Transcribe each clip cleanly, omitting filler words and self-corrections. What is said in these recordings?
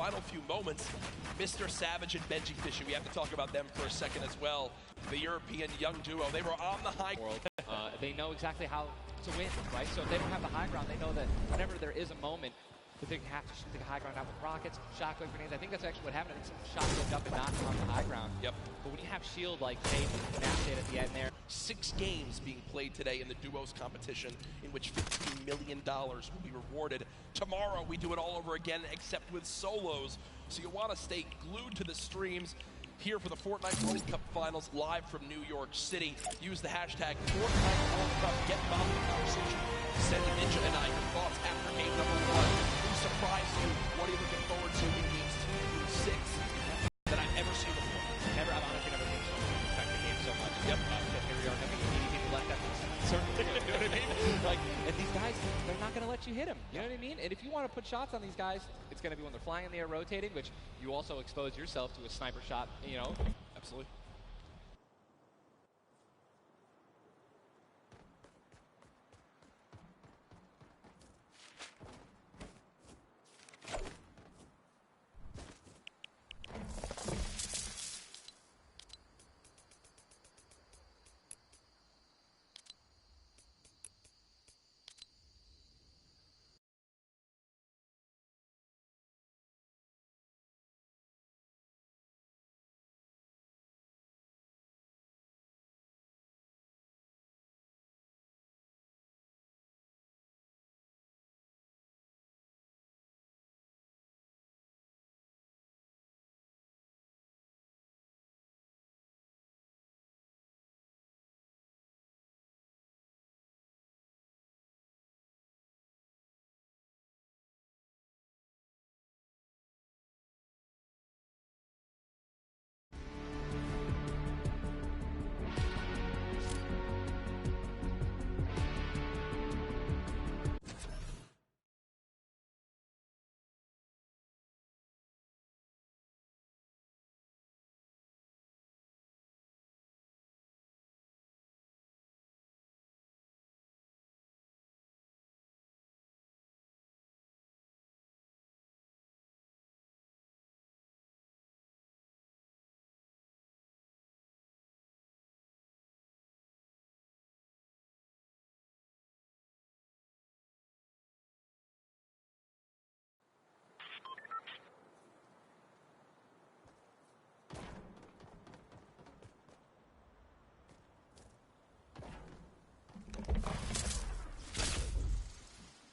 final few moments, Mr. Savage and Benji Fisher. We have to talk about them for a second as well. The European young duo, they were on the high world. They know exactly how to win, right? So if they don't have the high ground, they know that whenever there is a moment, that they have to shoot the high ground out with rockets, shotgun grenades. I think that's actually what happened. I think some shots looked up and knocked on the high ground. Yep. But when you have shield like Jade and Nashade at the end there. 6 games being played today in the duos competition, in which $15 million will be rewarded. Tomorrow we do it all over again, except with solos. So you'll want to stay glued to the streams here for the Fortnite World Cup Finals live from New York City. Use the hashtag Fortnite World Cup. Get involved in the conversation. Send Ninja and I your thoughts after game number 1. Who surprised you? What are you looking forward to in games 2 through 6 that I've ever seen before? I've honestly never been so affected game so much. Yep. Here we are. Never people left that certain thing. You know what I mean? Like, and these guys, they're not going to let you hit them. You know what I mean? And if you want to put shots on these guys, it's going to be when they're flying in the air, rotating, which you also expose yourself to a sniper shot. You know. Absolutely.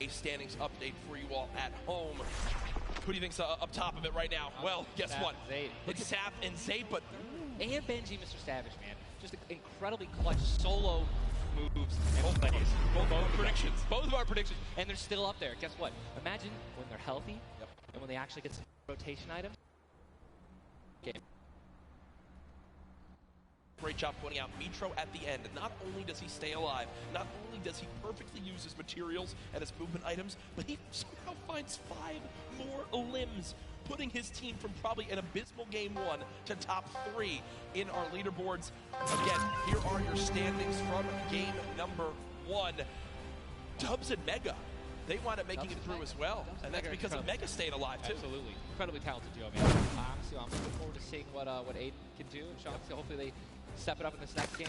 A standings update for you all at home. Who do you think's up top of it right now? Well, guess what? It's Saf and Zay, but... And Benji, Mr. Savage, man. Just incredibly clutch solo moves. And both our predictions. Both of our predictions. And they're still up there. Guess what? Imagine when they're healthy, and when they actually get some rotation items. Game. Great job pointing out Mitro at the end. Not only does he stay alive, not only does he perfectly use his materials and his movement items, but he somehow finds 5 more limbs, putting his team from probably an abysmal game 1 to top 3 in our leaderboards. Again, here are your standings from game number 1. Dubs and Mega, they wind up making it through as well, and that's because of Mega staying alive too. Absolutely, incredibly talented duo, man. Honestly, I'm looking forward to seeing what Aiden can do, and Sean, so hopefully they step it up in this next game.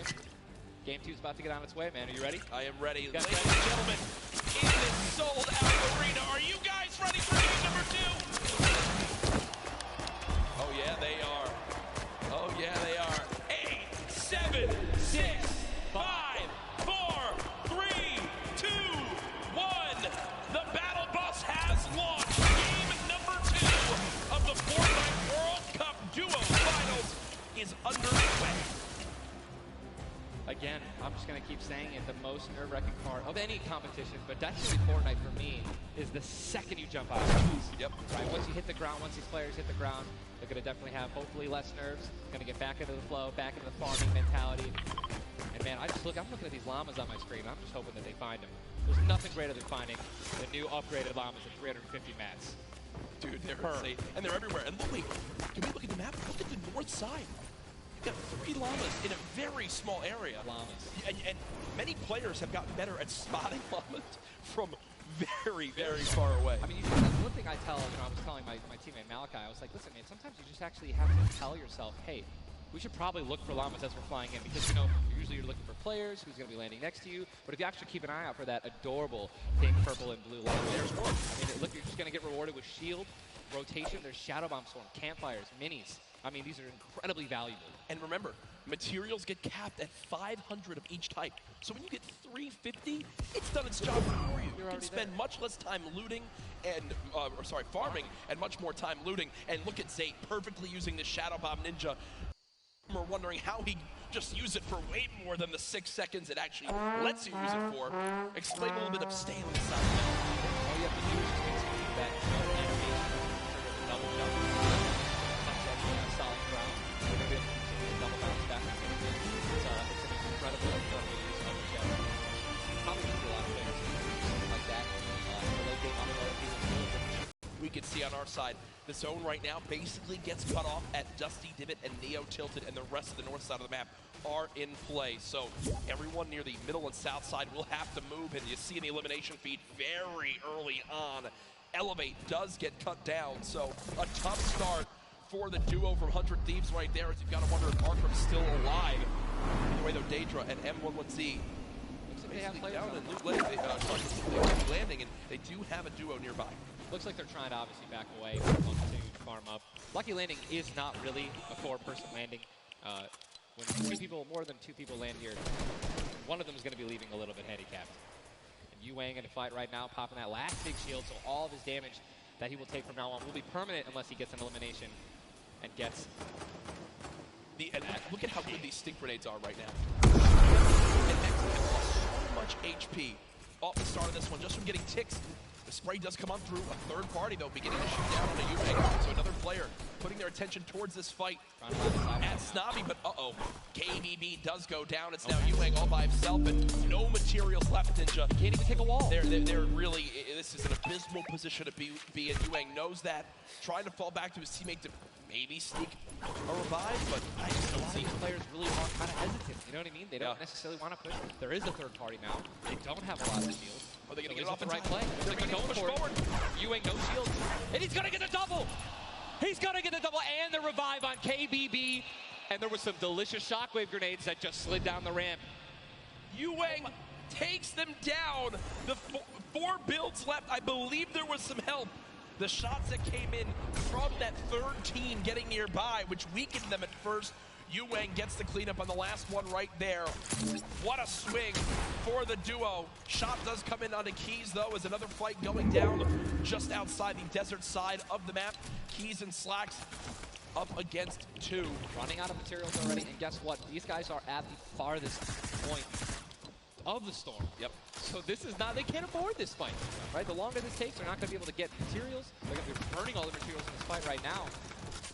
Game 2 is about to get on its way, man. Are you ready? I am ready. Ladies and gentlemen, in this sold-out arena, are you guys ready for game number 2? Oh, yeah, they are. Oh, yeah, they are. 8, 7, 6, 5, 4, 3, 2, 1. The battle bus has launched. Game number 2 of the Fortnite World Cup Duo Finals is underway. Again, I'm just going to keep saying it, the most nerve-wracking part of any competition, but definitely Fortnite for me, is the second you jump out. Yep. Right, once you hit the ground, once these players hit the ground, they're going to definitely have hopefully less nerves, going to get back into the flow, back into the farming mentality. And man, I'm looking at these llamas on my screen, I'm just hoping that they find them. There's nothing greater than finding the new upgraded llamas at 350 mats. Dude, they're insane. And they're everywhere. And look, wait, can we look at the map? Look at the north side. You've got 3 llamas in a very small area. Llamas. And many players have gotten better at spotting llamas from very, very far away. I mean, that's one thing I tell, I was telling my teammate Malachi, I was like, listen, man, sometimes you just actually have to tell yourself, hey, we should probably look for llamas as we're flying in, because, usually you're looking for players, who's going to be landing next to you, but if you actually keep an eye out for that adorable pink, purple, and blue llama, there's one. I mean, look, you're just going to get rewarded with shield, rotation, there's Shadow Bomb Storm, campfires, minis. I mean, these are incredibly valuable. And remember, materials get capped at 500 of each type. So when you get 350, it's done its job for you. You can spend much less time looting and, farming, and much more time looting. And look at Zate perfectly using the Shadow Bomb Ninja. We're wondering how he just used it for way more than the 6 seconds it actually lets you use it for. Explain a little bit of staying on the side. All you have to do is just continue that animation, trigger the double jump, solid ground. We're going to be able to continue to double bounce back. It's an incredible use of the shadow. Probably going to see a lot of players something like that. The late game on the road, we can see on our side, the zone right now basically gets cut off at Dusty Divot and Neo Tilted, and the rest of the north side of the map are in play. So everyone near the middle and south side will have to move, and you see in the elimination feed very early on, Elevate does get cut down. So a tough start for the duo from 100 Thieves right there, as you've got to wonder if Arkham's still alive. Either way though, Daedra and M11Z they have players down and landing, and they do have a duo nearby. Looks like they're trying to obviously back away, continue to farm up. Lucky Landing is not really a 4-person landing. When more than two people land here, one of them is going to be leaving a little bit handicapped. And Yuang in a fight right now, popping that last big shield, so all of his damage that he will take from now on will be permanent unless he gets an elimination and gets... Look at how good these stink grenades are right now. And X has lost so much HP off the start of this one, just from getting ticks. The spray does come on through. A third party, though, beginning to shoot down on the Yuang. So another player putting their attention towards this fight at Snobby, but KBB does go down. It's now Yuang all by himself, and no materials left, Ninja. Can't even take a wall. They're really, this is an abysmal position to be in. Yuang knows that, trying to fall back to his teammate to maybe sneak a revive, but I just don't see. Players really are kind of hesitant, you know what I mean? They don't necessarily want to push. There is a third party now. They don't have a lot of shields. Are they going to get off the right play? They're going to push forward. Yuang no shield. And he's going to get the double! He's going to get the double and the revive on KBB. And there was some delicious shockwave grenades that just slid down the ramp. Yuang takes them down. The 4 builds left. I believe there was some help. The shots that came in from that third team getting nearby, which weakened them at first. Yuang gets the cleanup on the last one right there. What a swing for the duo. Shot does come in onto Keys, though, as another fight going down just outside the desert side of the map. Keys and Slacks up against 2. Running out of materials already, and guess what? These guys are at the farthest point of the storm. Yep. So this is not, they can't afford this fight, right? The longer this takes, they're not going to be able to get materials. They're going to be burning all the materials in this fight right now.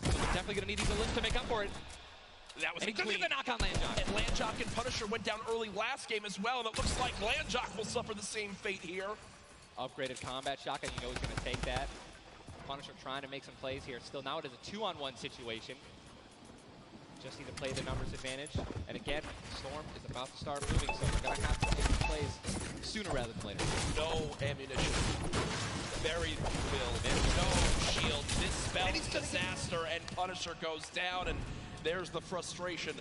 So they're definitely going to need these lift to make up for it. That was and he took the knock on Landjock. And Landjock and Punisher went down early last game as well, and it looks like Landjock will suffer the same fate here. Upgraded combat shotgun, you know he's going to take that. Punisher trying to make some plays here. Still, now it is a 2-on-1 situation. Just need to play the numbers advantage. And again, Storm is about to start moving, so we're going to have to make some plays sooner rather than later. No ammunition. Very filled. And no shield. This spells disaster, and Punisher goes down, and there's the frustration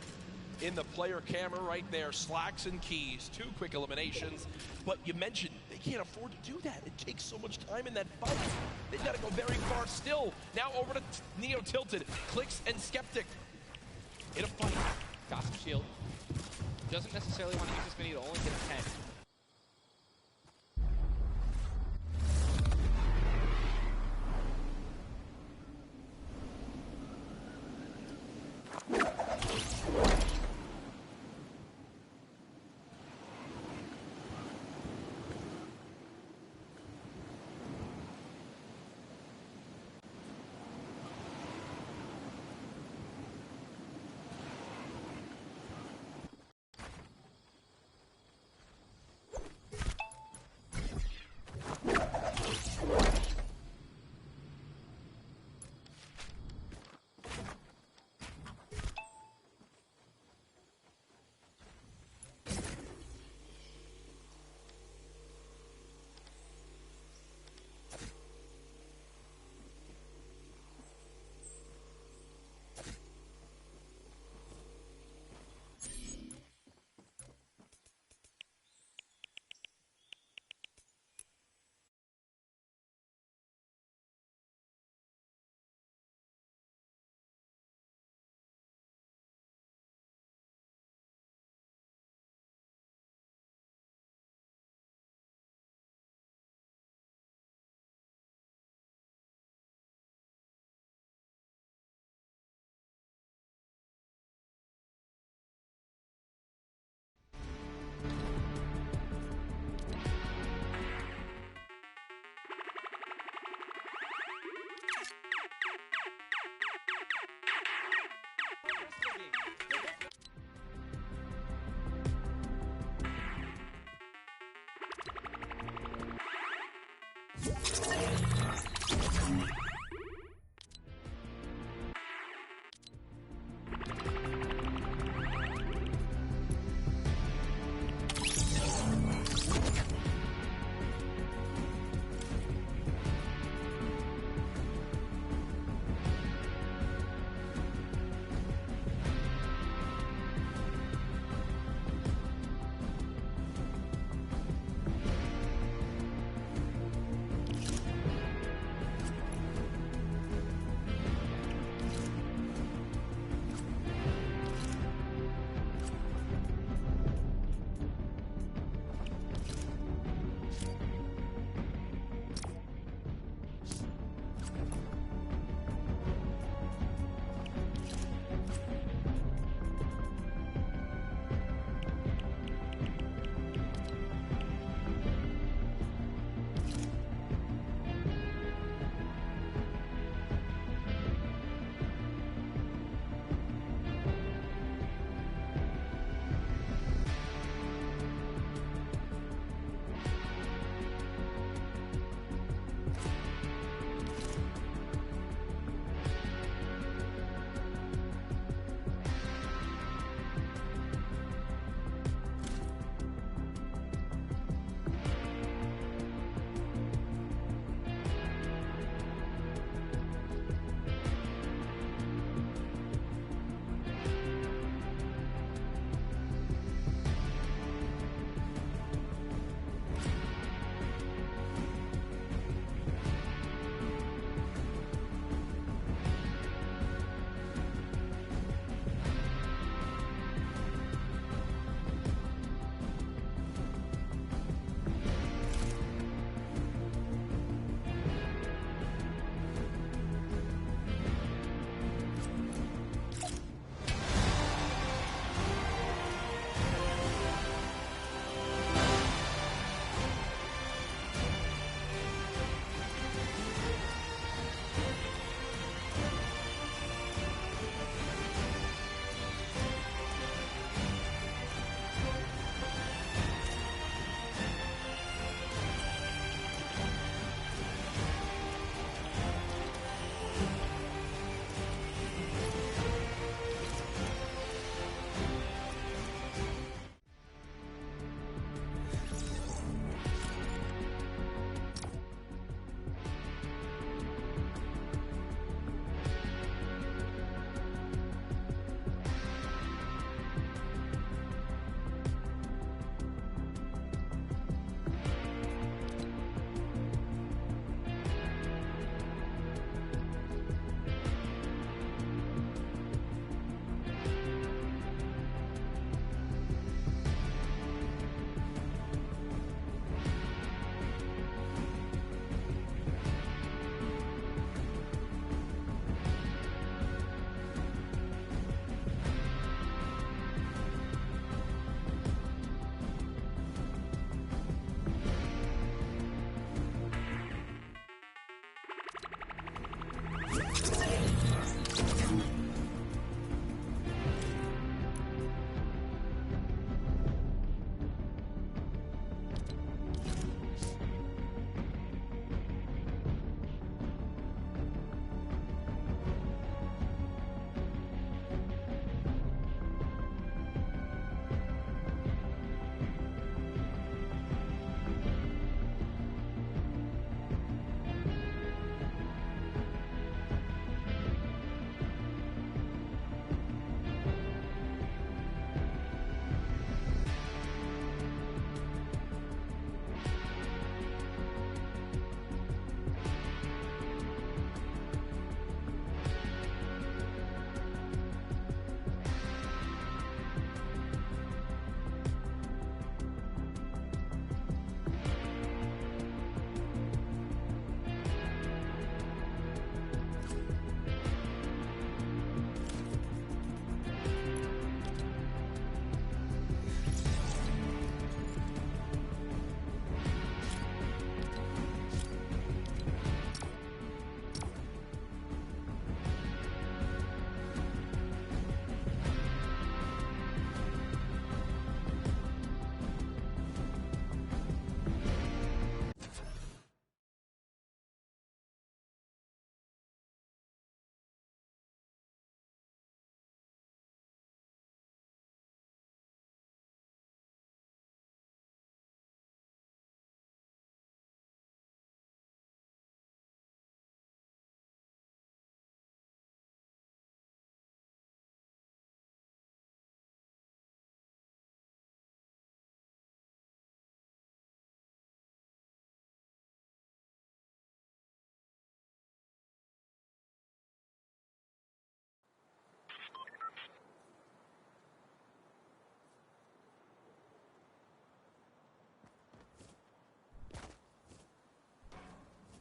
in the player camera right there. Slacks and Keys, 2 quick eliminations. But you mentioned they can't afford to do that. It takes so much time in that fight. They've got to go very far still. Now over to Neo Tilted, Clicks and Skeptic in a fight. Got some shield. Doesn't necessarily want to use this mini to only get a 10.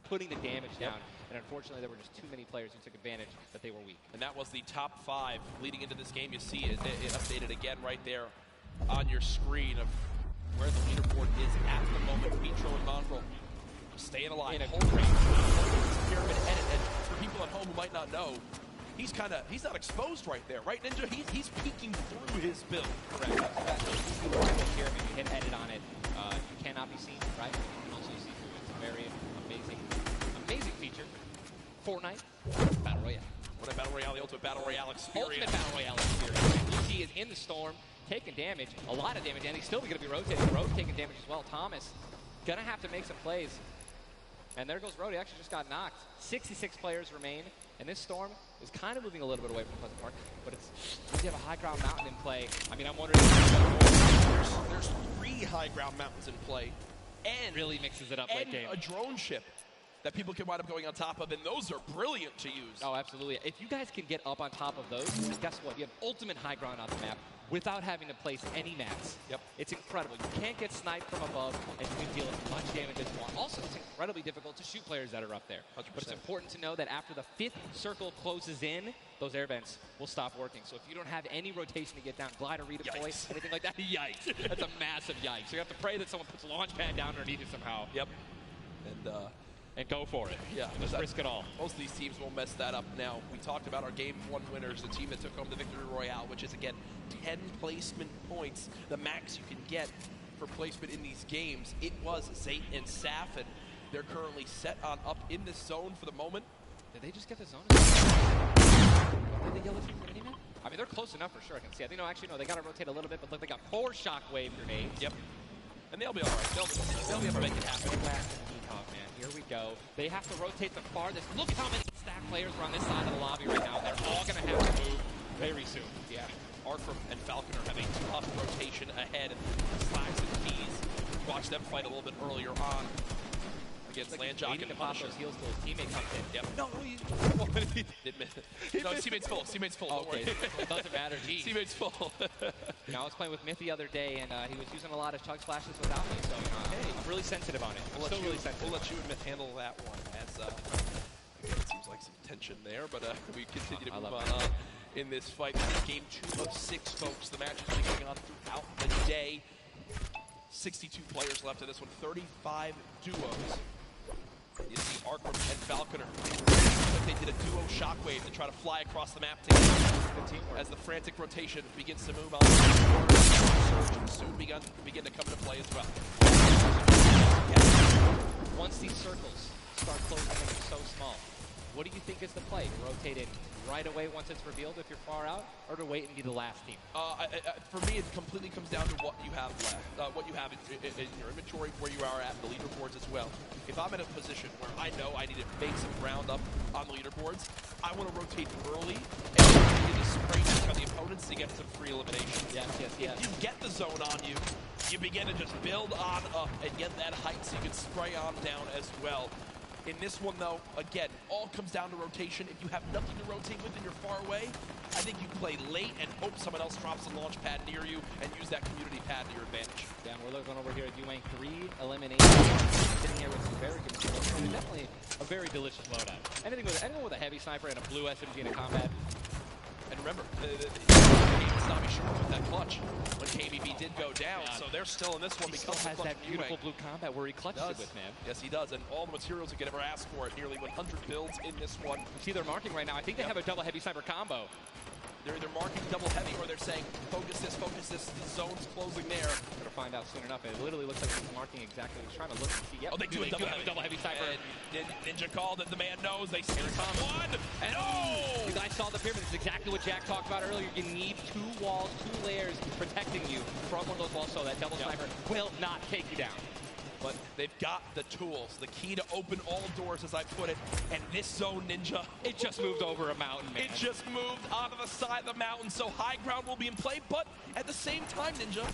putting the damage down. And unfortunately, there were just too many players who took advantage that they were weak. And that was the top 5 leading into this game. You see it updated again right there on your screen of where the leaderboard is at the moment. Mitro and Mongrel staying alive. In a holding this pyramid edit. And for people at home who might not know, he's not exposed right there, right, Ninja? He's peeking through his build. Correct. Here, maybe hit edit on it. You cannot be seen, right? You can also see through it. It's a very amazing feature. Fortnite, Battle Royale. What a Battle Royale, the Ultimate Battle Royale experience. Ultimate Battle Royale experience. Lucy is in the storm, taking damage, a lot of damage, and he's still going to be rotating. Rogue taking damage as well. Thomas going to have to make some plays. And there goes Rode. He actually just got knocked. 66 players remain, and this storm is kind of moving a little bit away from Pleasant Park, but you have a high ground mountain in play. I mean, I'm wondering if there's 3 high ground mountains in play, and really mixes it up late game. A drone ship that people can wind up going on top of, and those are brilliant to use. Oh, absolutely. If you guys can get up on top of those, guess what? You have ultimate high ground on the map without having to place any mats. Yep. It's incredible. You can't get sniped from above, and you can deal as much damage as you want. Also, it's incredibly difficult to shoot players that are up there. 100%. But it's important to know that after the 5th circle closes in, those air vents will stop working. So if you don't have any rotation to get down, glide or redeploy, anything like that, yikes. That's a massive yikes. So you have to pray that someone puts a launch pad down underneath it somehow. Yep. And go for it. Yeah. Just risk it all. Most of these teams won't mess that up. Now, we talked about our Game 1 winners, the team that took home the Victory Royale, which is, again, 10 placement points, the max you can get for placement in these games. It was Zayt and Saf, and they're currently set on up in this zone for the moment. Did they just get the zone? Did they yellow team for any man? I mean, they're close enough for sure. I can see. I think, no, actually, no, they got to rotate a little bit, but look, they got 4 shockwave grenades. Yep. And they'll be all right. They'll be able to make it happen. Man, here we go. They have to rotate the farthest. Look how many stack players are on this side of the lobby right now. They're all going to have to move very soon. Yeah. Arkram and Falconer have a tough rotation ahead. Slacks and Keys. Watch them fight a little bit earlier on against Landjock and Punisher. Heels till his teammate comes in. Yep. No, he did miss. No, teammate's full. Teammate's full. Don't worry. It doesn't matter. Geez. Teammate's full. I was playing with Myth the other day, and he was using a lot of chug splashes without me, so I'm really sensitive on it. We'll let you and Myth handle that one. As it seems like some tension there, but we continue to move on in this fight. Game 2 of 6, folks. The match has been going on throughout the day. 62 players left in this one. 35 duos. You see Arkram and Falconer. They did a duo shockwave to try to fly across the map together. As the frantic rotation begins to move on, Surge will soon begin to come into play as well. Once these circles start closing in so small, what do you think is the play? To rotate it right away once it's revealed if you're far out, or to wait and be the last team? For me, it completely comes down to what you have left, what you have in your inventory, where you are at the leaderboards as well. If I'm in a position where I know I need to make some ground up on the leaderboards, I want to rotate early and continue to spray check on the opponents to get some free eliminations. Yes. If you get the zone on you, you begin to just build on up and get that height so you can spray on down as well. In this one, though, again, all comes down to rotation. If you have nothing to rotate with and you're far away, I think you play late and hope someone else drops a launch pad near you and use that community pad to your advantage. Yeah, we're looking over here at Yuang. 3 eliminations. Sitting here with some very good skills. Definitely a very delicious loadout. Anyone with a heavy sniper and a blue SMG in a combat. And remember, the game is not be sure with that clutch when KBB did go down, so they're still in this one because he has that beautiful blue combat where he clutches it with, man. Yes, he does, and all the materials he could ever ask for it. Nearly 100 builds in this one. You see they're marking right now. I think they have a double heavy sniper combo. They're either marking double heavy or they're saying, focus this, the zone's closing there. We're going to find out soon enough. It literally looks like he's marking exactly. He's trying to look and see. Yep. Oh, they do have a double heavy sniper. And Ninja called it. The man knows. They see one. And you guys saw the pyramid. This is exactly what Jack talked about earlier. You need 2 walls, 2 layers protecting you from one of those walls so that double sniper will not take you down. But they've got the tools, the key to open all doors, as I put it. And this zone, Ninja, it just moved over a mountain, man. It just moved onto the side of the mountain, so high ground will be in play. But at the same time, Ninja,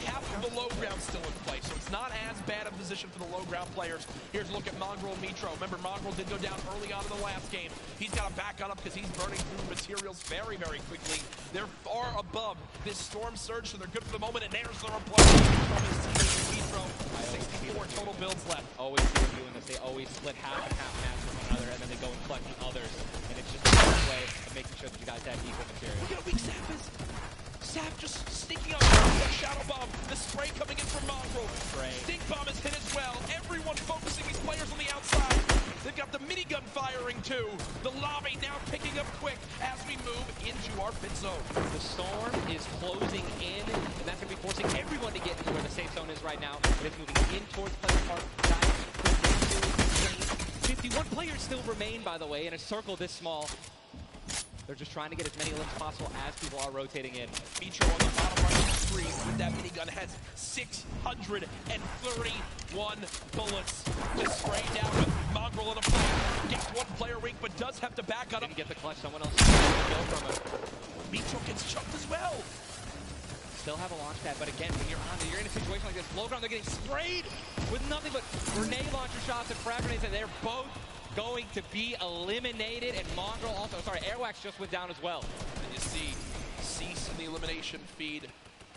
half of the low ground still in play, so it's not as bad a position for the low ground players. Here's a look at Mongrel and Mitro. Remember, Mongrel did go down early on in the last game. He's got to back on up because he's burning through materials very, very quickly. They're far above this storm surge, so they're good for the moment. And there's the reply from his teammate, Mitro. 64 total build. builds left. Always see them doing this. They always split half and half match with one another, and then they go and collect the others. And it's just a good way of making sure that you guys have equal material. Look at how weak Sap is. Sap just sneaking out that Shadow Bomb. The spray coming in from Mongrel. Stink Bomb is hit as well. Everyone focusing these players on the outside. They've got the minigun firing too. The lobby now picking up quick as we move into our pit zone. The storm is closing in, and that's going to be forcing everyone to get into where the safe zone is right now. And it's moving in towards Pleasant Park. 51 players still remain, by the way, in a circle this small. They're just trying to get as many limbs possible as people are rotating in. Mitro on the bottom right of the screen with that minigun has 631 bullets. Just sprayed down with Mongrel on a plane. Gets one player weak, but does have to back on him. Didn't get the clutch. Someone else is going to go from it. Mitro gets chunked as well. Still have a launch pad, but again, when you're in a situation like this, low ground, they're getting sprayed with nothing but grenade launcher shots and frag grenades, and they're both going to be eliminated, and Mongrel also, Airwax just went down as well. And you see Cease in the elimination feed.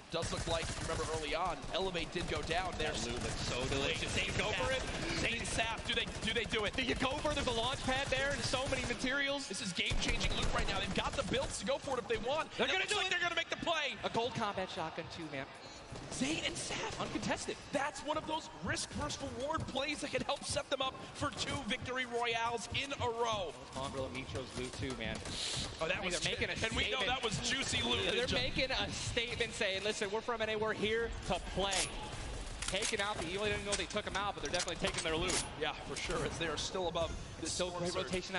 Does look like, remember early on, Elevate did go down. There's loot looks so delicious. Zane go for it. Zane Sap, do they do it? Do you go for it? There's a launch pad there and so many materials. This is game-changing loot right now. They've got the builds to go for it if they want. They're going to do it. They're going to make the play. A gold combat shotgun too, man. Zane and Sap, uncontested. That's one of those risk versus reward plays that can help set them up for 2 victory royales in a row. Mongrel and Mitro's loot too, man. Oh, that was making a statement. And we know that was juicy loot. They're making a statement saying, listen, we're from NA, we're here to play. Taking out you really didn't know they took them out, but they're definitely taking their loot. Yeah, for sure, as they are still above this. So great rotation.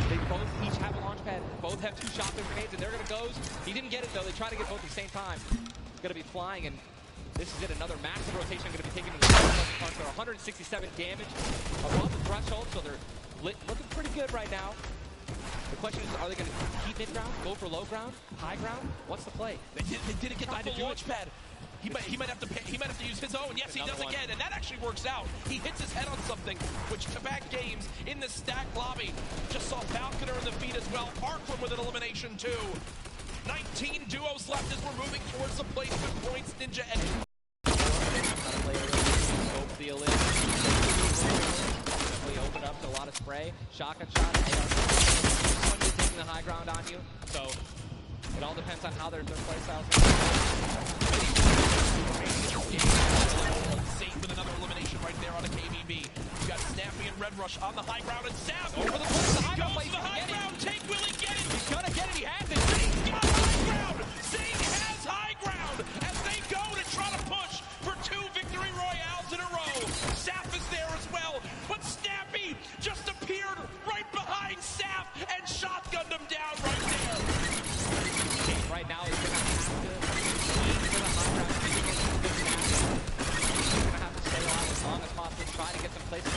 They both each have a launch pad, both have 2 shotgun grenades, and they're going to go. He didn't get it though. They try to get both at the same time. He's going to be flying, and this is it. Another massive rotation going to be taken to the park. They're 167 damage above the threshold, so they're looking pretty good right now. The question is, are they going to keep mid ground, go for low ground, high ground? What's the play? They didn't get the full launch pad. He might have to use his own. Yes, he does again, and that actually works out. He hits his head on something, which back games in the stacked lobby. Just saw Falconer in the feed as well. Parkland with an elimination too. 19 duos left as we're moving towards the placement points. Ninja and the definitely opened up to a lot of spray. Shotgun shots. Somebody's taking the high ground on you. So it all depends on how their play styles are. Safe with another elimination right there on a KBB. You got Snappy and Red Rush on the high ground, and Sap over the high ground. Take Willie, get it. He's gonna get it. He has it. Zane's got high ground. Zane has high ground as they go to try to push for 2 victory royales in a row. Sap is there as well, but Snappy just appeared right behind Sap and shotgunned him down right there. Right now he's gonna have to lead to the high ground. He's gonna have to stay alive as long as possible, try to get some places.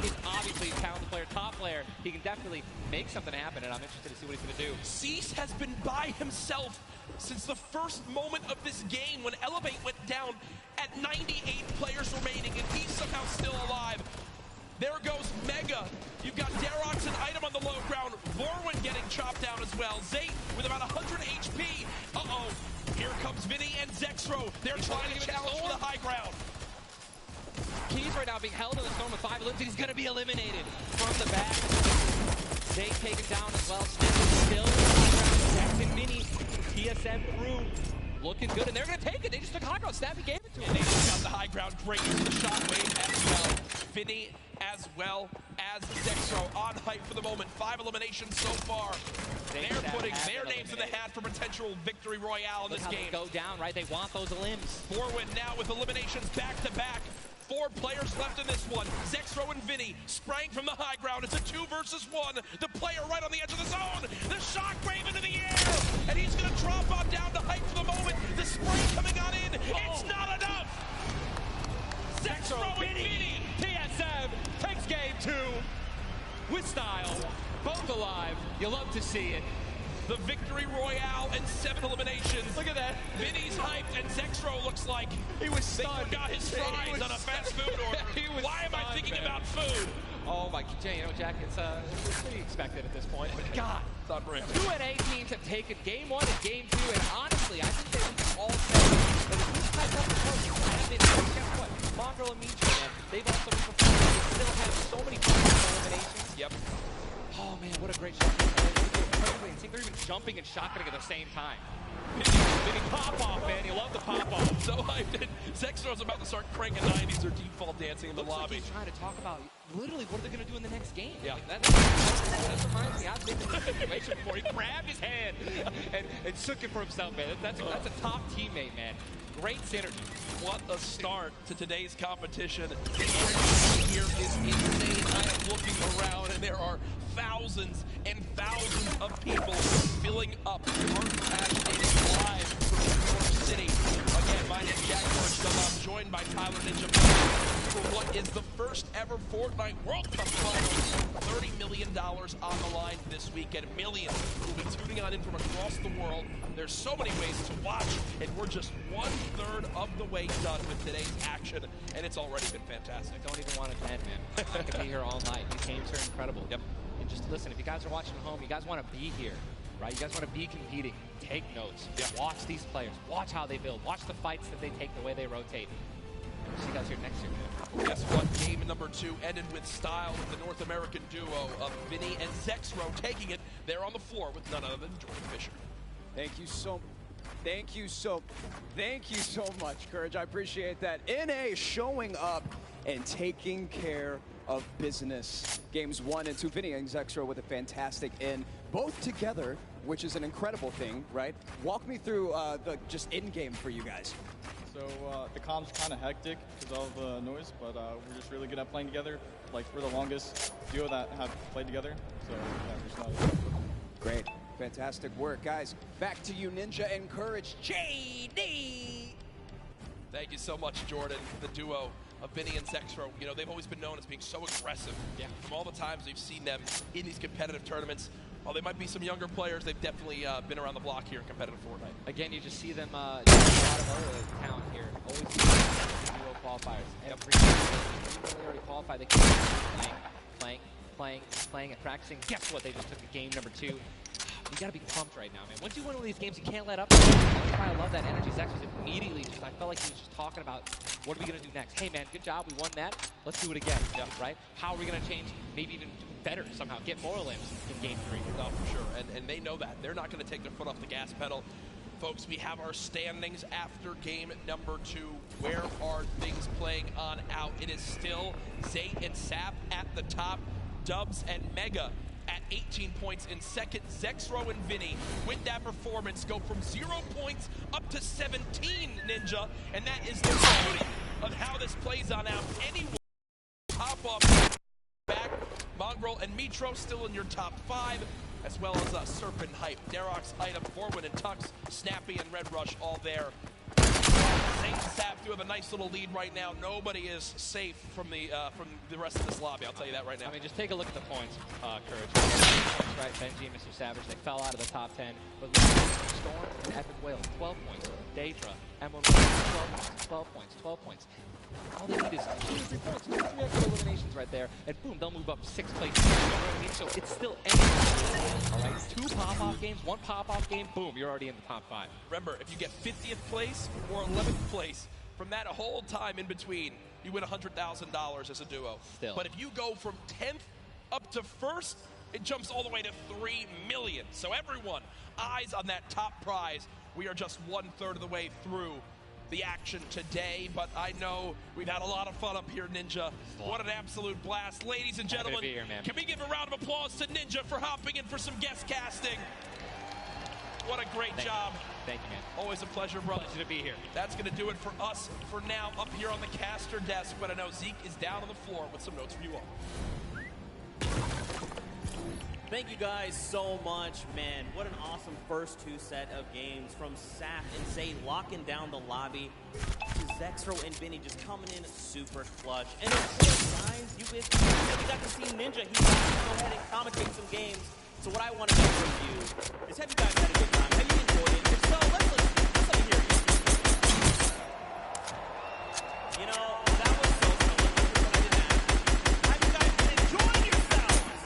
He's obviously a talented player, top player. He can definitely make something happen, and I'm interested to see what he's gonna do. Cease has been by himself since the first moment of this game when Elevate went down at 98 players remaining, and he's somehow still alive. There goes Mega. You've got Darox and Item on the low ground. Vorwin getting chopped down as well. Zate with about 100 HP. Uh-oh. Here comes Vinny and Zexro. They're trying to challenge for the high ground. Keys right now being held in the storm with 5 limbs. He's going to be eliminated from the back. Zate taken down as well. Still Jackson Mini. TSM crew looking good, and they're going to take it. They just took high ground. Snappy gave it to him. They just got the high ground. Great use of the shockwave as well. Vinny as well as Zexro on hype for the moment. 5 eliminations so far. They're putting their names in the hat for potential victory royale in this game. Go down, right? They want those limbs. Vorwin now with eliminations back to back. 4 players left in this one. Zexro and Vinny spraying from the high ground. It's a 2 versus 1. The player right on the edge of the zone. The shockwave into the air. And he's going to drop on down to hype for the moment. The spray coming on in. It's not enough. Zexro and Vinny. TSM takes game 2 with style. Both alive. You love to see it. The victory royale and 7 eliminations. Look at that. Vinny's hyped, and Zexro looks like he was stunned. They forgot his fries on a fast food order. Why am I thinking about food? Oh my, you know, Jack, it's pretty expected at this point. But God, it's unreal. 2 NA teams have taken game 1 and game 2, and honestly, I think they all say that if this type of approach, guess what? Mongrel and Mitro, man. they've also been performing. They still have so many eliminations. Yep. Oh man, what a great shot. They're even jumping and shotgunning at the same time. Vinny pop-off, man. You love the pop-off. So hyped. Zexro's about to start cranking 90s or default dancing in the lobby. Like he's trying to talk about literally what are they going to do in the next game. Yeah. Like that reminds me. I've been in this situation before. He grabbed his hand and shook it for himself, man. That's a top teammate, man. Great synergy. What a start to today's competition. The energy here is insane. I am looking around and there are thousands and thousands of people filling up Arcade Stadium live from New York City. Again, my name is Jack George. I'm joined by Tyler Ninja for what is the first ever Fortnite World Cup Finals. $30 million on the line this weekend. Millions will be tuning on in from across the world. There's so many ways to watch, and we're just 1/3 of the way done with today's action, and it's already been fantastic. I don't even want to end, man. I could be here all night. These games are incredible. Yep. And just listen, if you guys are watching at home, you guys want to be here, right? You guys want to be competing. Take notes. Yep. Watch these players. Watch how they build. Watch the fights that they take, the way they rotate. See you guys here next year, man. Guess what? Game number 2 ended with style with the North American duo of Vinny and Zexro taking it there on the floor with none other than Jordan Fisher. Thank you so much, Courage. I appreciate that. NA showing up and taking care of business. Games 1 and 2, Vinny and Zexro with a fantastic in, both together, which is an incredible thing, right? Walk me through the just in-game for you guys. So the comp's kind of hectic because of all the noise, but we're just really good at playing together. Like, we're the longest duo that have played together, so yeah, we're just not. Great. Fantastic work, guys. Back to you, Ninja and Courage. JD! Thank you so much, Jordan. The duo of Vinny and Zexro, you know, they've always been known as being so aggressive. Yeah. From all the times we've seen them in these competitive tournaments, while they might be some younger players, they've definitely been around the block here in competitive Fortnite. Again, you just see them, just a lot of other talent here. Always duo qualifiers. Every time they already qualified, they keep playing and practicing. Guess what? They just took a game number 2. You gotta be pumped right now, man. Once you win one of these games, you can't let up. That's why I love that energy. Zach was immediately just, I felt like he was just talking about, what are we gonna do next? Hey man, good job, we won that. Let's do it again, right? How are we gonna change, maybe even do better somehow, get more limbs in game 3? No, for sure, and they know that. They're not gonna take their foot off the gas pedal. Folks, we have our standings after game number 2. Where are things playing on out? It is still Zay and Sap at the top. Dubs and Mega at 18 points in second. Zexro and Vinny, with that performance, go from 0 points up to 17, Ninja. And that is the beauty of how this plays on out. Anyone pop off back. Mongrel and Mitro still in your top 5, as well as Serpent Hype, Darox, Item, Forwin and Tux, Snappy and Red Rush all there. Zane and Sap do have a nice little lead right now. Nobody is safe from the rest of this lobby, I'll tell you that right now. I mean, just take a look at the points, Courage. That's right, Benji and Mr. Savage, they fell out of the top 10. But look at Storm and Epic Whale, 12 points. Daedra, Emerald, 12 points, 12 points. All they need is 2 or 3 points, 2 or 3 extra eliminations right there, and boom, they'll move up 6 places. You know what I mean? So it's still anything. All right, 2 pop-off games, 1 pop-off game, boom, you're already in the top 5. Remember, if you get 50th place or 11th place, from that whole time in between, you win $100,000 as a duo. Still. But if you go from 10th up to 1st, it jumps all the way to $3 million. So everyone, eyes on that top prize. We are just 1/3 of the way through the action today, but I know we've had a lot of fun up here, Ninja. What an absolute blast. Ladies and gentlemen, Happy to be here, man. Can we give a round of applause to Ninja for hopping in for some guest casting? What a great job. Thank you, man. Always a pleasure, brother. Pleasure to be here. That's going to do it for us for now up here on the caster desk, but I know Zeke is down on the floor with some notes for you all. Thank you guys so much. Man, what an awesome first 2 set of games from Sap and Zay locking down the lobby to Zexro and Vinny just coming in super clutch. And of course, guys, we got to see Ninja. He got to go ahead and commentate some games. So what I want to know from you is, have you guys had a good time? Have you enjoyed it? If so, let's let me hear it. You know, that was so similar to what I didn't ask. Have you guys been enjoying yourselves?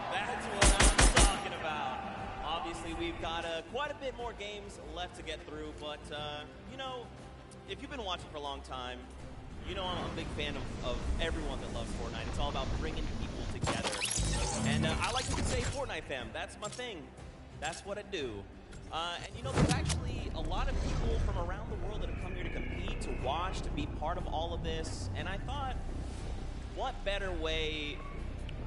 That's what I'm talking about. Obviously, we've got quite a bit more games left to get through, but, you know, if you've been watching for a long time, you know I'm a big fan of everyone that loves Fortnite. It's all about bringing people together. And I like to say Fortnite fam. That's my thing. That's what I do. And you know, there's actually a lot of people from around the world that have come here to compete, to watch, to be part of all of this. And I thought, what better way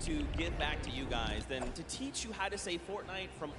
to give back to you guys than to teach you how to say Fortnite from